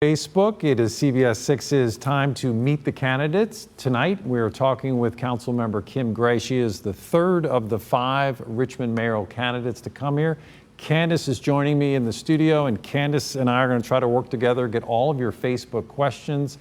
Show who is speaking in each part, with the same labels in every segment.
Speaker 1: Facebook. It is CBS 6's time to meet the candidates. Tonight, we're talking with Councilmember Kim Gray. She is the third of the 5 Richmond mayoral candidates to come here. Candace is joining me in the studio, and Candace and I are going to try to work together, get all of your Facebook questions.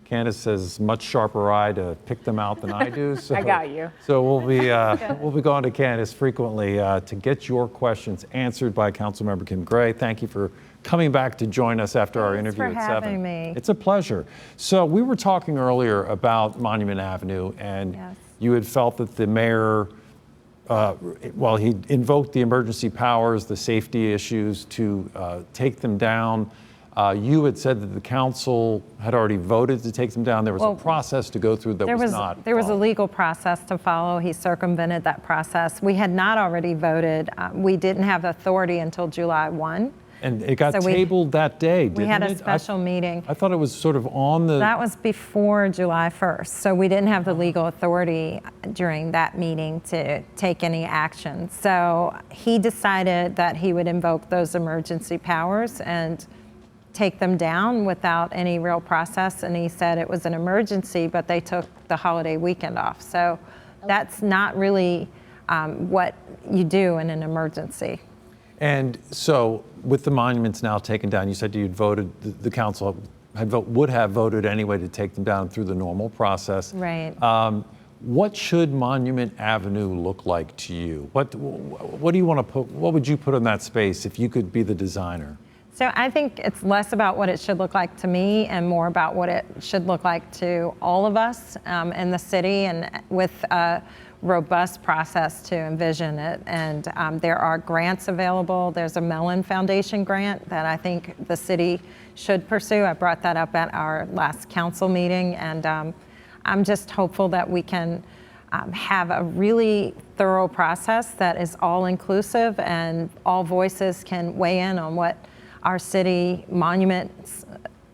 Speaker 1: Candace has a much sharper eye to pick them out than I do. So,
Speaker 2: I got you.
Speaker 1: So we'll be going to Candace frequently to get your questions answered by Councilmember Kim Gray. Thank you for coming back to join us after our interview at 7.
Speaker 3: Thanks for having me.
Speaker 1: It's a pleasure. So we were talking earlier about Monument Avenue, and
Speaker 3: Yes.
Speaker 1: you had felt that the mayor, well, he invoked the emergency powers, the safety issues to take them down. You had said that the council had already voted to take them down. There was a process to go through that was not
Speaker 3: There was a
Speaker 1: followed.
Speaker 3: legal process to follow. He circumvented that process. We had not already voted. We didn't have authority until July 1.
Speaker 1: And it got
Speaker 3: So
Speaker 1: tabled that day, didn't it?
Speaker 3: We had a special meeting.
Speaker 1: I thought it was sort of on the...
Speaker 3: That was before July 1st. So we didn't have the legal authority during that meeting to take any action. So he decided that he would invoke those emergency powers and take them down without any real process. And he said it was an emergency, but they took the holiday weekend off. So that's not really what you do in an emergency.
Speaker 1: And so with the monuments now taken down, you said you'd voted, the council would have voted anyway to take them down through the normal process.
Speaker 3: Right.
Speaker 1: What should Monument Avenue look like to you? What do you want to put, what would you put in that space if you could be the designer?
Speaker 3: So I think it's less about what it should look like to me and more about what it should look like to all of us in the city, and with a robust process to envision it. And there are grants available. There's a Mellon Foundation grant that I think the city should pursue. I brought that up at our last council meeting, and I'm just hopeful that we can have a really thorough process that is all inclusive and all voices can weigh in on what our city monuments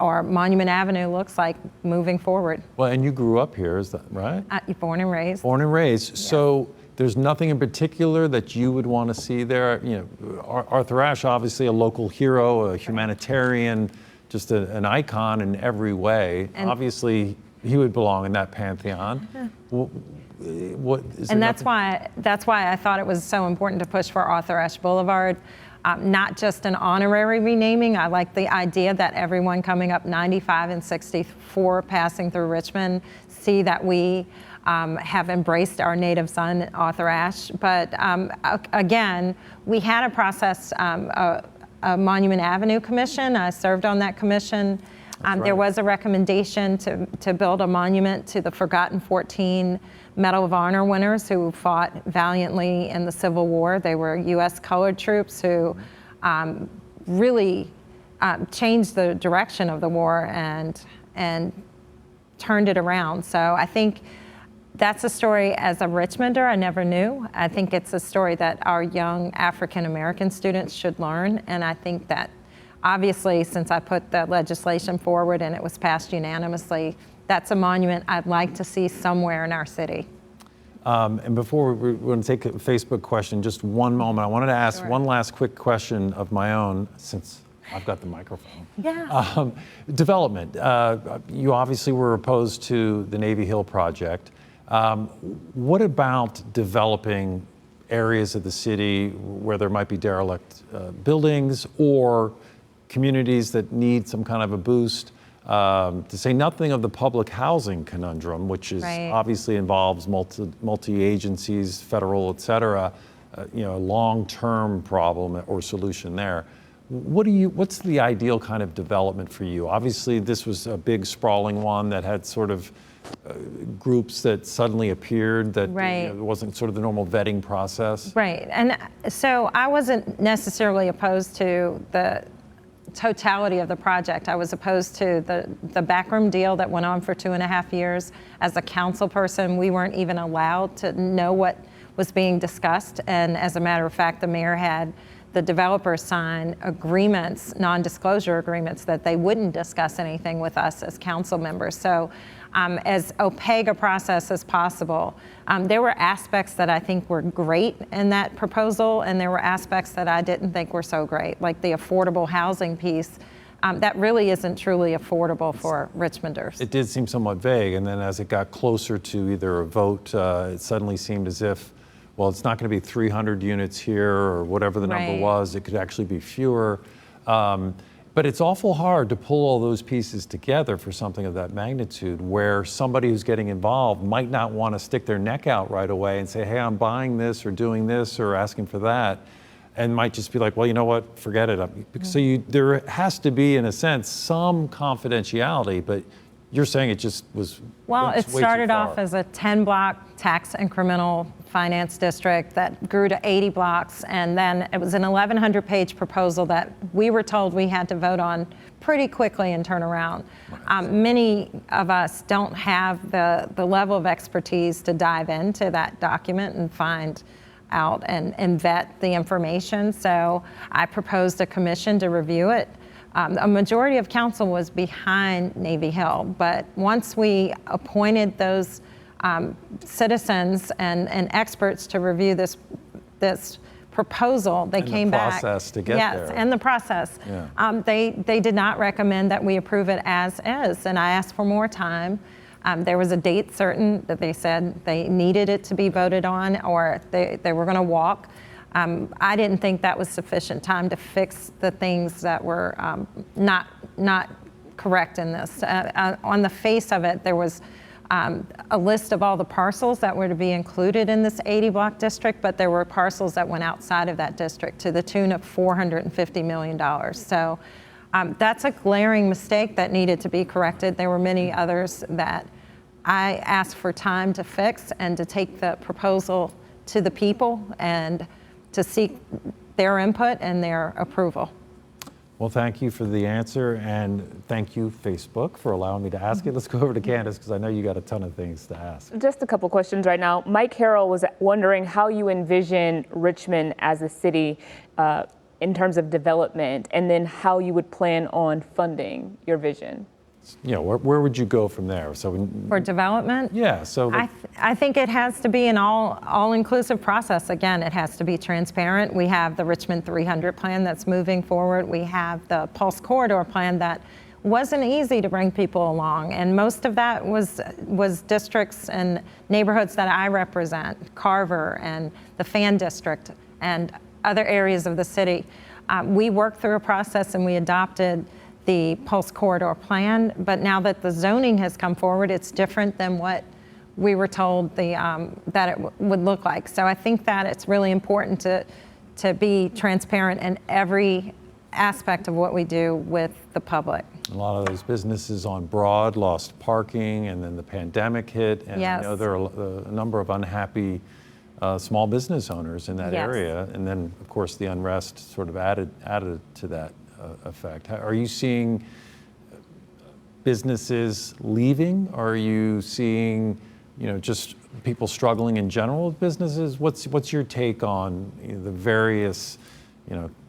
Speaker 3: or Monument Avenue looks like moving forward.
Speaker 1: Well, and you grew up here, is that right?
Speaker 3: Born and raised.
Speaker 1: Born and raised. Yes. So there's nothing in particular that you would want to see there? You know, Arthur Ashe, obviously a local hero, a humanitarian, just an icon in every way. And obviously, he would belong in that pantheon.
Speaker 3: And that's why I thought it was so important to push for Arthur Ashe Boulevard. Not just an honorary renaming. I like the idea that everyone coming up 95 and 64 passing through Richmond see that we have embraced our native son, Arthur Ashe. But again, we had a process, a Monument Avenue Commission. I served on that commission.
Speaker 1: Right.
Speaker 3: There was a recommendation to build a monument to the Forgotten 14 Medal of Honor winners who fought valiantly in the Civil War. They were U.S. colored troops who really changed the direction of the war and turned it around. So I think that's a story as a Richmonder I never knew. I think it's a story that our young African American students should learn, and I think that obviously, since I put the legislation forward and it was passed unanimously, that's a monument I'd like to see somewhere in our city.
Speaker 1: And before we're going to take a Facebook question, just one moment. I wanted to ask one last quick question of my own, since I've got the microphone.
Speaker 3: Yeah.
Speaker 1: Development. You obviously were opposed to the Navy Hill project. What about developing areas of the city where there might be derelict buildings or communities that need some kind of a boost, to say nothing of the public housing conundrum, which is obviously involves multi-agencies, federal, et cetera, you know, a long-term problem or solution there. What's the ideal kind of development for you? Obviously, this was a big sprawling one that had sort of groups that suddenly appeared that you know, wasn't sort of the normal vetting process.
Speaker 3: Right, and so I wasn't necessarily opposed to the totality of the project. I was opposed to the backroom deal that went on for 2.5 years. As a council person, we weren't even allowed to know what was being discussed. And as a matter of fact, the mayor had the developers sign agreements, non-disclosure agreements, that they wouldn't discuss anything with us as council members. So as opaque a process as possible. There were aspects that I think were great in that proposal, and there were aspects that I didn't think were so great, like the affordable housing piece. that really isn't truly affordable for Richmonders.
Speaker 1: It did seem somewhat vague, and then as it got closer to either a vote, it suddenly seemed as if, well, it's not going to be 300 units here or whatever the number
Speaker 3: Right.
Speaker 1: was. It could actually be fewer. But it's awful hard to pull all those pieces together for something of that magnitude, where somebody who's getting involved might not want to stick their neck out right away and say, hey, I'm buying this or doing this or asking for that, and might just be like, well, you know what, forget it. So there has to be, in a sense, some confidentiality, but you're saying it just was
Speaker 3: Well,
Speaker 1: way
Speaker 3: it
Speaker 1: too
Speaker 3: started
Speaker 1: far.
Speaker 3: off as a 10-block tax incremental finance district that grew to 80 blocks, and then it was an 1,100-page proposal that we were told we had to vote on pretty quickly and turn around. Many of us don't have the level of expertise to dive into that document and find out and vet the information, so I proposed a commission to review it. A majority of council was behind Navy Hill, but once we appointed those citizens and experts to review this proposal, they came back.
Speaker 1: The process to get
Speaker 3: yes,
Speaker 1: there.
Speaker 3: and the process.
Speaker 1: Yeah.
Speaker 3: They did not recommend that we approve it as is, and I asked for more time. There was a date certain that they said they needed it to be voted on, or they were going to walk. I didn't think that was sufficient time to fix the things that were not correct in this. On the face of it, there was a list of all the parcels that were to be included in this 80-block district, but there were parcels that went outside of that district to the tune of $450 million. So that's a glaring mistake that needed to be corrected. There were many others that I asked for time to fix and to take the proposal to the people and to seek their input and their approval.
Speaker 1: Well, thank you for the answer, and thank you, Facebook, for allowing me to ask it. Let's go over to Candace, because I know you got a ton of things to ask.
Speaker 2: Just a couple questions right now. Mike Harrell was wondering how you envision Richmond as a city in terms of development, and then how you would plan on funding your vision.
Speaker 1: You know, where would you go from there? So
Speaker 3: For development?
Speaker 1: yeah, so
Speaker 3: I think it has to be an all-inclusive process. Again, it has to be transparent. We have the Richmond 300 plan that's moving forward. We have the Pulse Corridor plan that wasn't easy to bring people along, and most of that was districts and neighborhoods that I represent, Carver and the Fan District and other areas of the city. We worked through a process and we adopted the Pulse Corridor plan, but now that the zoning has come forward, it's different than what we were told that it would look like. So I think that it's really important to be transparent in every aspect of what we do with the public.
Speaker 1: a lot of those businesses on Broad lost parking, and then the pandemic hit, and I
Speaker 3: Yes.
Speaker 1: know there are a number of unhappy small business owners in that
Speaker 3: Yes.
Speaker 1: area, and then of course the unrest sort of added to that effect. Are you seeing businesses leaving? Are you seeing, just people struggling in general with businesses? What's your take on the various,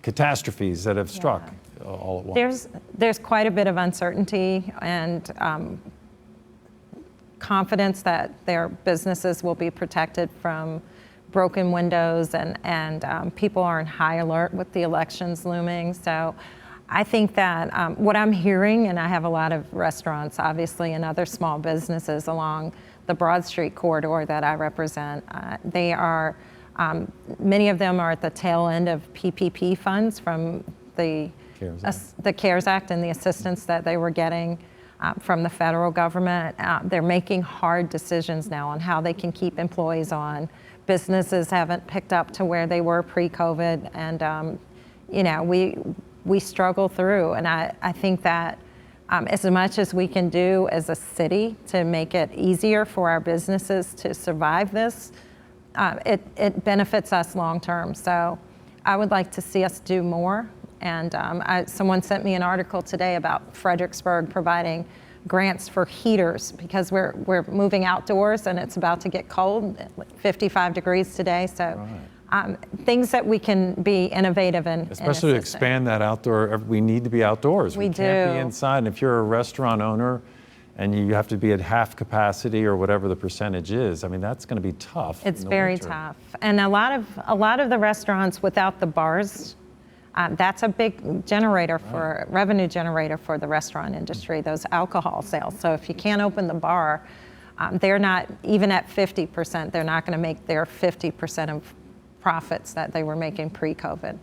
Speaker 1: catastrophes that have struck all at once?
Speaker 3: There's quite a bit of uncertainty and confidence that their businesses will be protected from broken windows, and people are in high alert with the elections looming. So I think that what I'm hearing, and I have a lot of restaurants, obviously, and other small businesses along the Broad Street corridor that I represent, they are, many of them are at the tail end of PPP funds from the CARES Act and the assistance that they were getting from the federal government. They're making hard decisions now on how they can keep employees on. Businesses haven't picked up to where they were pre-COVID, and we struggle through. And I think that as much as we can do as a city to make it easier for our businesses to survive this, it benefits us long term. So I would like to see us do more. And someone sent me an article today about Fredericksburg providing grants for heaters because we're moving outdoors and it's about to get cold, 55 degrees today. So things that we can be innovative in.
Speaker 1: Especially to expand that outdoor, we need to be outdoors. We can't be inside. And if you're a restaurant owner and you have to be at half capacity or whatever the percentage is, I mean, that's going to be tough.
Speaker 3: It's very tough. And a lot of the restaurants without the bars, That's a big generator for revenue generator for the restaurant industry, those alcohol sales. So if you can't open the bar, they're not, even at 50%, they're not going to make their 50% of profits that they were making pre-COVID.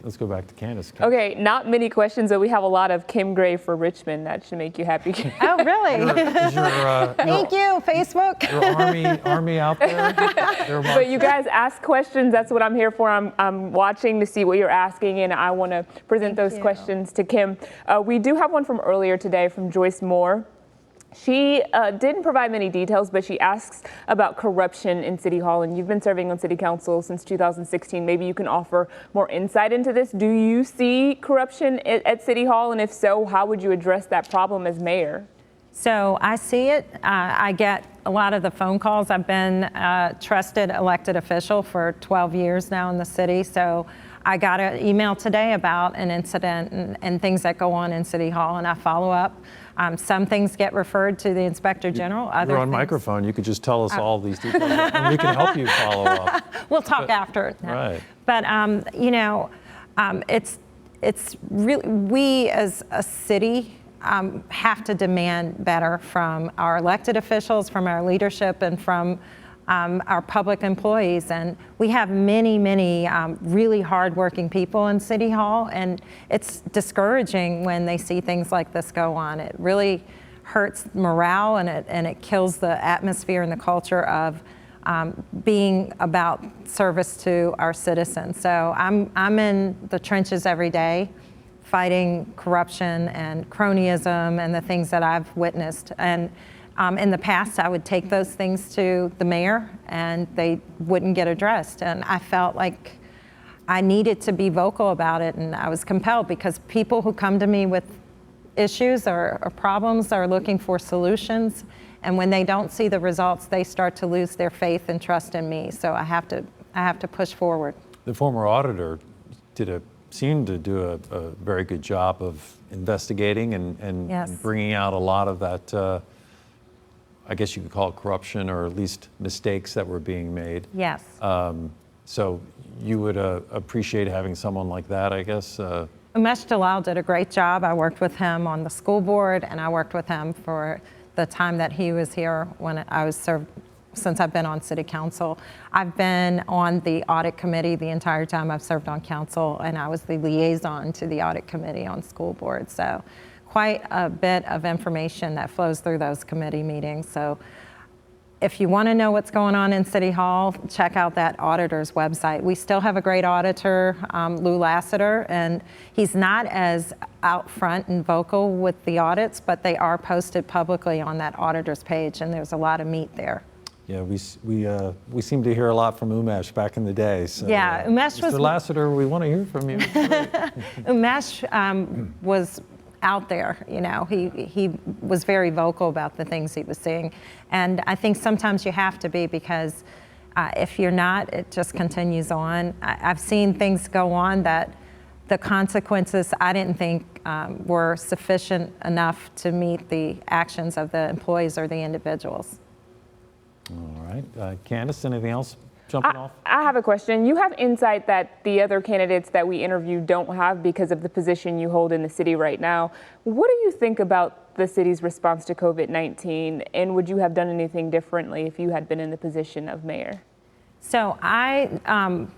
Speaker 1: Let's go back to Candace.
Speaker 2: Okay, not many questions, but we have a lot of Kim Gray for Richmond. That should make you happy.
Speaker 3: Oh, really?
Speaker 1: Is your,
Speaker 3: Thank you, Facebook.
Speaker 1: your army out there?
Speaker 2: But you guys ask questions. That's what I'm here for. I'm watching to see what you're asking, and I want to present those questions to Kim. We do have one from earlier today from Joyce Moore. She didn't provide many details, but she asks about corruption in City Hall, and you've been serving on City Council since 2016. Maybe you can offer more insight into this. Do you see corruption at City Hall, and if so, how would you address that problem as mayor?
Speaker 3: So I see it. I get a lot of the phone calls. I've been a trusted elected official for 12 years now in the city, so I got an email today about an incident and things that go on in City Hall, and I follow up. Some things get referred to the Inspector General.
Speaker 1: You're on microphone. You could just tell us all these details, and we can help you follow up.
Speaker 3: We'll talk after it.
Speaker 1: Right.
Speaker 3: But you know, it's really, we as a city have to demand better from our elected officials, from our leadership, and from our public employees. And we have many, many really hardworking people in City Hall, and it's discouraging when they see things like this go on. It really hurts morale, and it kills the atmosphere and the culture of being about service to our citizens. So I'm in the trenches every day fighting corruption and cronyism and the things that I've witnessed. And in the past, I would take those things to the mayor and they wouldn't get addressed. And I felt like I needed to be vocal about it, and I was compelled because people who come to me with issues or problems are looking for solutions. And when they don't see the results, they start to lose their faith and trust in me. So I have to push forward.
Speaker 1: The former auditor seemed to do a very good job of investigating and
Speaker 3: Yes.
Speaker 1: bringing out a lot of that, I guess you could call it corruption, or at least mistakes that were being made.
Speaker 3: Yes.
Speaker 1: So you would appreciate having someone like that, I guess?
Speaker 3: Umesh Dalal did a great job. I worked with him on the school board, and I worked with him for the time that he was here when I was served. Since I've been on City Council, I've been on the audit committee the entire time I've served on council, and I was the liaison to the audit committee on school board. So quite a bit of information that flows through those committee meetings. So if you want to know what's going on in City Hall, check out that auditor's website. We still have a great auditor, Lou Lassiter, and he's not as out front and vocal with the audits, but they are posted publicly on that auditor's page, and there's a lot of meat there.
Speaker 1: Yeah, we seem to hear a lot from Umesh back in the day. So,
Speaker 3: Yeah, Umesh was...
Speaker 1: Mr. Lassiter, we want to hear from you.
Speaker 3: Umesh was out there, you know. He was very vocal about the things he was seeing. And I think sometimes you have to be, because if you're not, it just continues on. I've seen things go on that the consequences I didn't think were sufficient enough to meet the actions of the employees or the individuals.
Speaker 1: All right. Candace, anything else jumping off?
Speaker 2: I have a question. You have insight that the other candidates that we interviewed don't have because of the position you hold in the city right now. What do you think about the city's response to COVID-19, and would you have done anything differently if you had been in the position of mayor?
Speaker 3: So I'm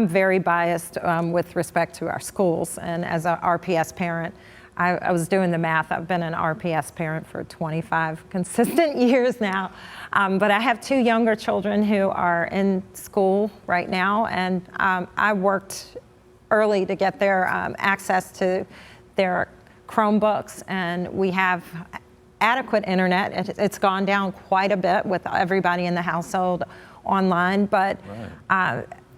Speaker 3: very biased with respect to our schools, and as a RPS parent, I was doing the math. I've been an RPS parent for 25 consistent years now. But I have two younger children who are in school right now, and I worked early to get their access to their Chromebooks, and we have adequate internet. It's gone down quite a bit with everybody in the household online, but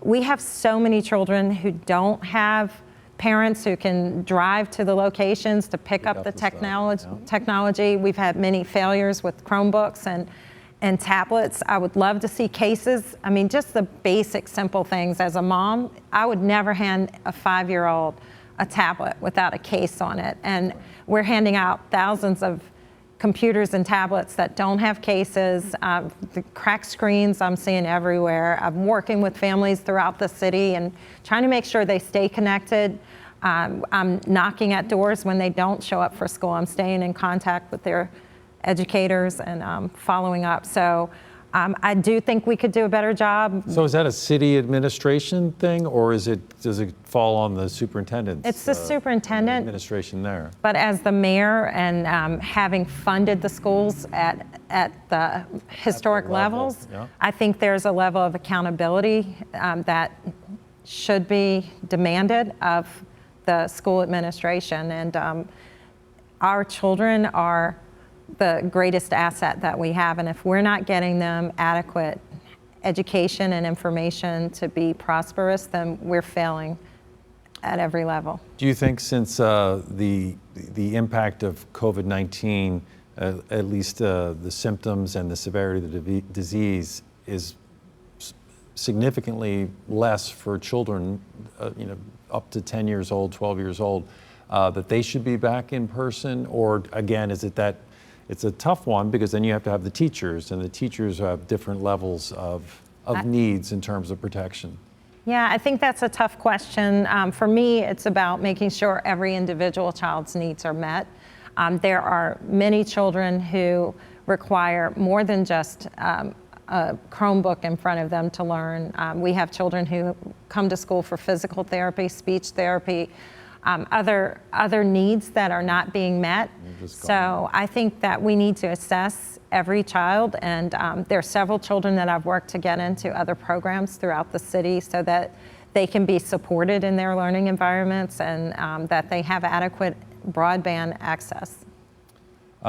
Speaker 3: we have so many children who don't have parents who can drive to the locations to pick up the technology. We've had many failures with Chromebooks and tablets. I would love to see cases. I mean, just the basic, simple things. As a mom, I would never hand a 5-year-old a tablet without a case on it. And we're handing out thousands of computers and tablets that don't have cases, the cracked screens I'm seeing everywhere. I'm working with families throughout the city and trying to make sure they stay connected. I'm knocking at doors when they don't show up for school. I'm staying in contact with their educators and following up. So I do think we could do a better job.
Speaker 1: So is that a city administration thing, or does it fall on the superintendent's?
Speaker 3: It's the superintendent.
Speaker 1: Administration there.
Speaker 3: But as the mayor and having funded the schools at the historic levels,
Speaker 1: yeah.
Speaker 3: I think there's a level of accountability that should be demanded of the school administration. And our children are the greatest asset that we have, and if we're not getting them adequate education and information to be prosperous, then we're failing at every level.
Speaker 1: Do you think since the impact of COVID-19, at least the symptoms and the severity of the disease is significantly less for children, up to 10 years old, 12 years old, that they should be back in person? Or again, is it that it's a tough one because then you have to have the teachers, and the teachers have different levels of needs in terms of protection?
Speaker 3: Yeah, I think that's a tough question. For me, it's about making sure every individual child's needs are met. There are many children who require more than just a Chromebook in front of them to learn. We have children who come to school for physical therapy, speech therapy, other needs that are not being met. So I think that we need to assess every child, and there are several children that I've worked to get into other programs throughout the city so that they can be supported in their learning environments and that they have adequate broadband access.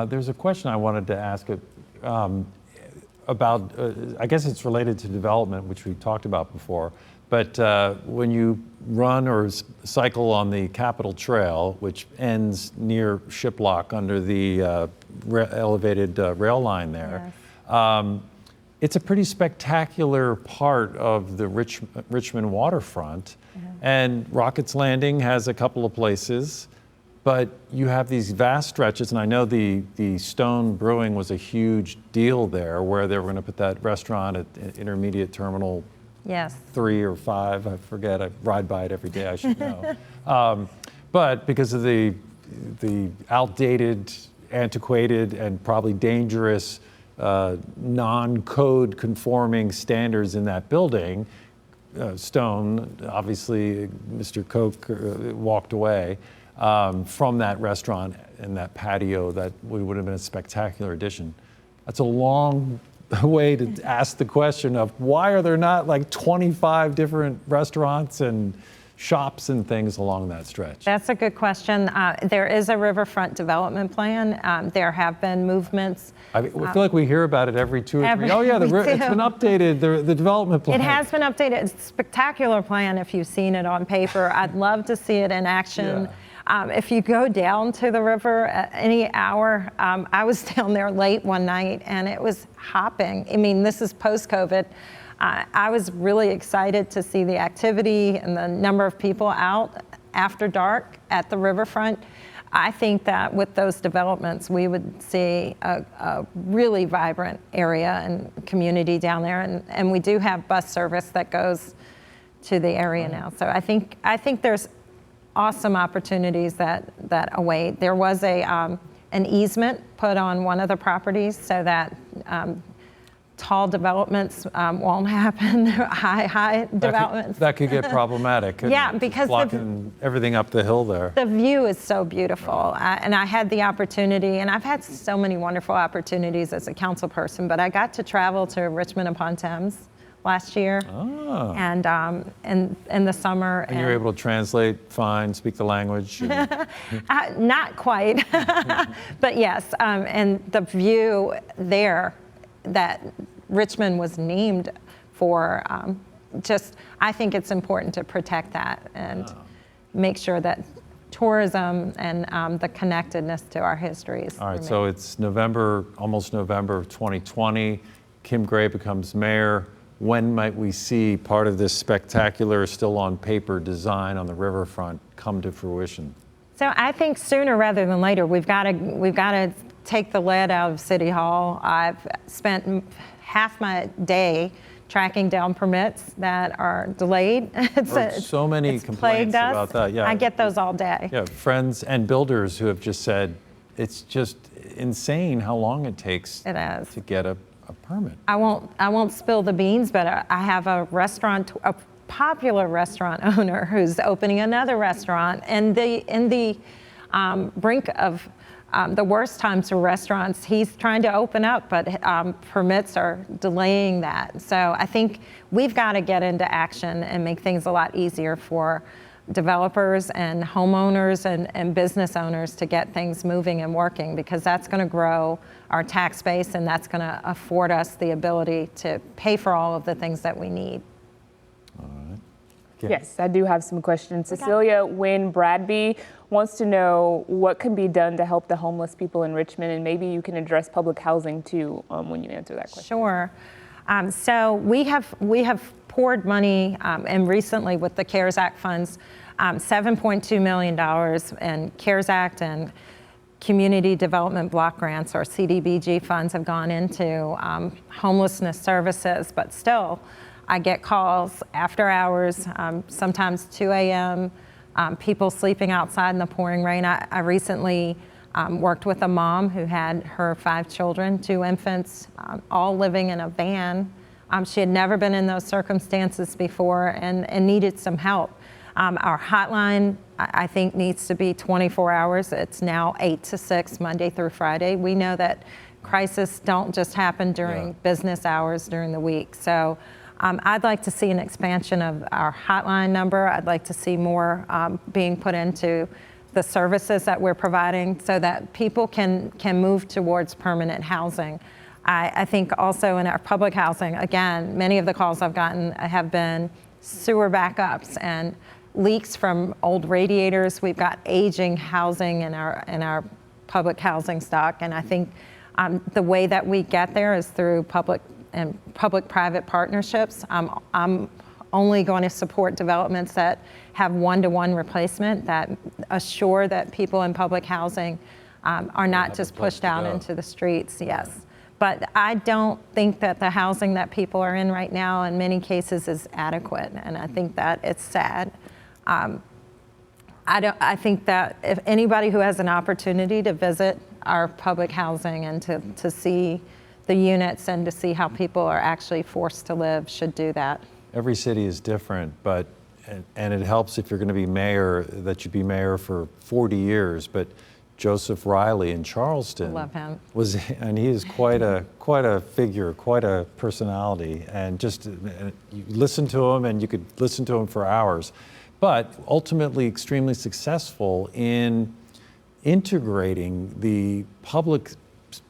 Speaker 1: There's a question I wanted to ask about, I guess it's related to development, which we talked about before. But when you run or cycle on the Capitol Trail, which ends near Shiplock under the elevated rail line there, yes. It's a pretty spectacular part of the Richmond waterfront. Mm-hmm. And Rockets Landing has a couple of places, but you have these vast stretches, and I know the Stone Brewing was a huge deal there, where they were going to put that restaurant at Intermediate Terminal.
Speaker 3: Yes.
Speaker 1: 3 or 5, I forget. I ride by it every day, I should know. But because of the outdated, antiquated, and probably dangerous non-code conforming standards in that building, Stone, obviously Mr. Koch walked away from that restaurant and that patio. That would have been a spectacular addition. That's a long way to ask the question of why are there not like 25 different restaurants and shops and things along that stretch?
Speaker 3: That's a good question. There is a riverfront development plan. There have been movements.
Speaker 1: I feel like we hear about it every 2 or 3. Oh yeah, it's been updated, the development plan.
Speaker 3: It has been updated. It's a spectacular plan if you've seen it on paper. I'd love to see it in action. Yeah. If you go down to the river at any hour, I was down there late one night and it was hopping. I mean, this is post-COVID. I was really excited to see the activity and the number of people out after dark at the riverfront. I think that with those developments, we would see a really vibrant area and community down there. And we do have bus service that goes to the area now. So I think there's awesome opportunities that await. There was an easement put on one of the properties so that tall developments won't happen, high developments.
Speaker 1: That could get problematic.
Speaker 3: Yeah, because
Speaker 1: blocking everything up the hill there.
Speaker 3: The view is so beautiful. And I had the opportunity, and I've had so many wonderful opportunities as a council person, but I got to travel to Richmond upon Thames last year, and in the summer.
Speaker 1: And you're able to translate fine, speak the language?
Speaker 3: Not quite, but yes, and the view there that Richmond was named for, I think it's important to protect that and make sure that tourism and the connectedness to our histories.
Speaker 1: All right, so it's almost November of 2020. Kim Gray becomes mayor. When might we see part of this spectacular, still on paper design on the riverfront come to fruition?
Speaker 3: So I think sooner rather than later. We've got to take the lead out of City Hall. I've spent half my day tracking down permits that are delayed.
Speaker 1: So many complaints about that. Yeah,
Speaker 3: I get those all day.
Speaker 1: Yeah, friends and builders who have just said it's just insane how long it takes to get a permit.
Speaker 3: I won't spill the beans, but I have a popular restaurant owner who's opening another restaurant, and in the brink of the worst times for restaurants. He's trying to open up, but permits are delaying that. So I think we've got to get into action and make things a lot easier for developers and homeowners and business owners to get things moving and working, because that's going to grow our tax base, and that's going to afford us the ability to pay for all of the things that we need.
Speaker 1: All right. Okay.
Speaker 2: Yes, I do have some questions. Cecilia Wynn Bradby wants to know what can be done to help the homeless people in Richmond, and maybe you can address public housing too when you answer that question.
Speaker 3: Sure. So we have poured money, and recently with the CARES Act funds, $7.2 million in CARES Act and Community Development Block Grants, or CDBG funds, have gone into homelessness services, but still I get calls after hours, sometimes 2 a.m., people sleeping outside in the pouring rain. I recently worked with a mom who had her 5 children, 2 infants, all living in a van. She had never been in those circumstances before and needed some help. Our hotline, I think, needs to be 24 hours. It's now 8 to 6, Monday through Friday. We know that crises don't just happen during business hours during the week. So I'd like to see an expansion of our hotline number. I'd like to see more being put into the services that we're providing so that people can move towards permanent housing. I think also in our public housing, again, many of the calls I've gotten have been sewer backups and leaks from old radiators. We've got aging housing in our public housing stock, and I think the way that we get there is through public-private partnerships. I'm only going to support developments that have one-to-one replacement, that assure that people in public housing are not just pushed out into the streets. Yes. But I don't think that the housing that people are in right now in many cases is adequate, and I think that it's sad. I think that if anybody who has an opportunity to visit our public housing and to see the units and to see how people are actually forced to live should do that.
Speaker 1: Every city is different, but and it helps if you're going to be mayor that you be mayor for 40 years. But Joseph Riley in Charleston,
Speaker 3: love him.
Speaker 1: And he is quite a figure, quite a personality, and just you listen to him, and you could listen to him for hours. But ultimately, extremely successful in integrating the public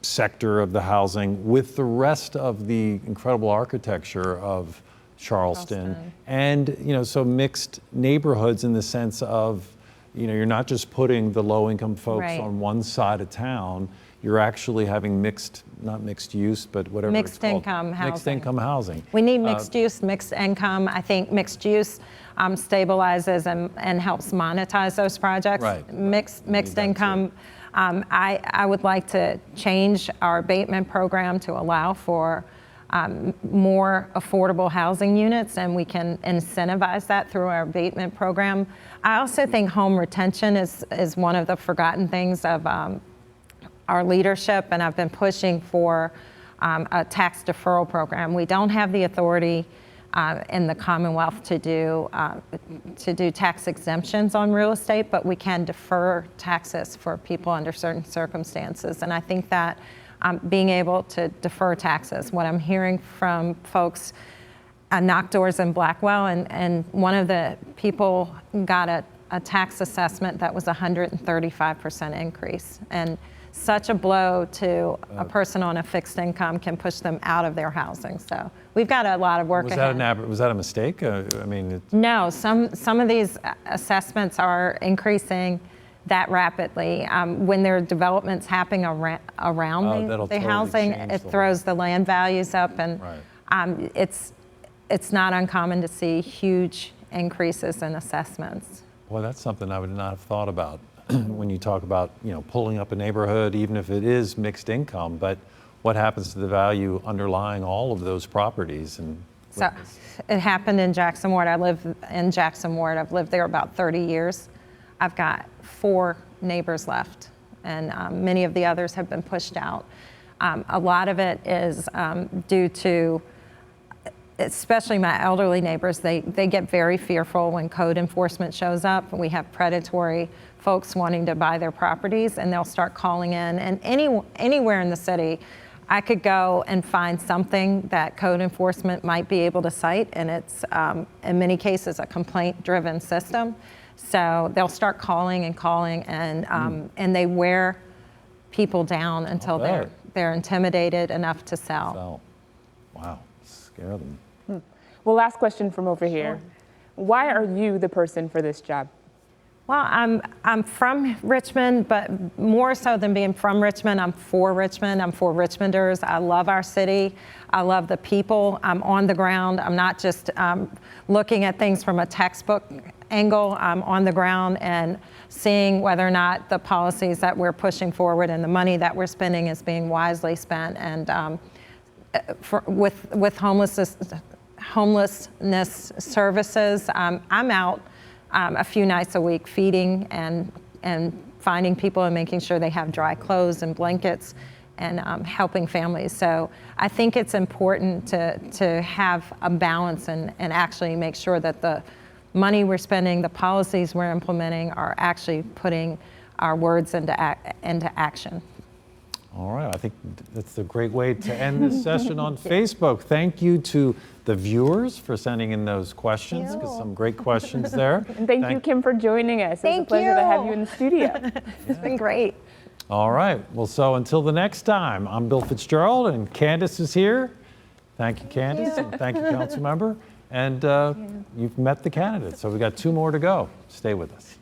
Speaker 1: sector of the housing with the rest of the incredible architecture of Charleston. And so mixed neighborhoods in the sense of you're not just putting the low-income folks on one side of town. You're actually having not mixed use, but whatever it's called.
Speaker 3: Income housing.
Speaker 1: Mixed income housing.
Speaker 3: We need mixed use, mixed income. I think mixed use stabilizes and helps monetize those projects.
Speaker 1: Right.
Speaker 3: Mixed income. I would like to change our abatement program to allow for more affordable housing units, and we can incentivize that through our abatement program. I also think home retention is one of the forgotten things of our leadership, and I've been pushing for a tax deferral program. We don't have the authority in the Commonwealth to do tax exemptions on real estate, but we can defer taxes for people under certain circumstances. And I think that being able to defer taxes, what I'm hearing from folks, knocked doors in Blackwell, and one of the people got a tax assessment that was 135% increase. And such a blow to a person on a fixed income can push them out of their housing. So we've got a lot of work ahead.
Speaker 1: Was that a mistake?
Speaker 3: No, some of these assessments are increasing that rapidly. When there are developments happening around the housing, it throws the land values up, and it's not uncommon to see huge increases in assessments.
Speaker 1: Well, that's something I would not have thought about. when you talk about, pulling up a neighborhood, even if it is mixed income, but what happens to the value underlying all of those properties? And
Speaker 3: So it happened in Jackson Ward. I live in Jackson Ward. I've lived there about 30 years. I've got 4 neighbors left, and many of the others have been pushed out. A lot of it is due to, especially my elderly neighbors, they get very fearful when code enforcement shows up. We have predatory folks wanting to buy their properties, and they'll start calling in. And anywhere in the city, I could go and find something that code enforcement might be able to cite, and it's in many cases a complaint-driven system. So they'll start calling and calling, and they wear people down until they're intimidated enough to sell.
Speaker 1: Wow, scare them.
Speaker 2: Well, last question from over here. Why are you the person for this job?
Speaker 3: Well, I'm from Richmond, but more so than being from Richmond, I'm for Richmond. I'm for Richmonders. I love our city. I love the people. I'm on the ground. I'm not just looking at things from a textbook angle. I'm on the ground and seeing whether or not the policies that we're pushing forward and the money that we're spending is being wisely spent. And with homelessness services, I'm out a few nights a week feeding and finding people and making sure they have dry clothes and blankets and helping families. So I think it's important to have a balance and actually make sure that the money we're spending, the policies we're implementing are actually putting our words into action.
Speaker 1: All right, I think that's a great way to end this session on Facebook. Thank you to the viewers for sending in those questions, because some great questions there.
Speaker 2: And thank you, Kim, for joining us. It's a pleasure to have you in the studio.
Speaker 3: It's been great.
Speaker 1: All right, well, so until the next time, I'm Bill Fitzgerald, and Candace is here. Thank you, Candace, and thank you, Councilmember. And you've met the candidates, so we got 2 more to go. Stay with us.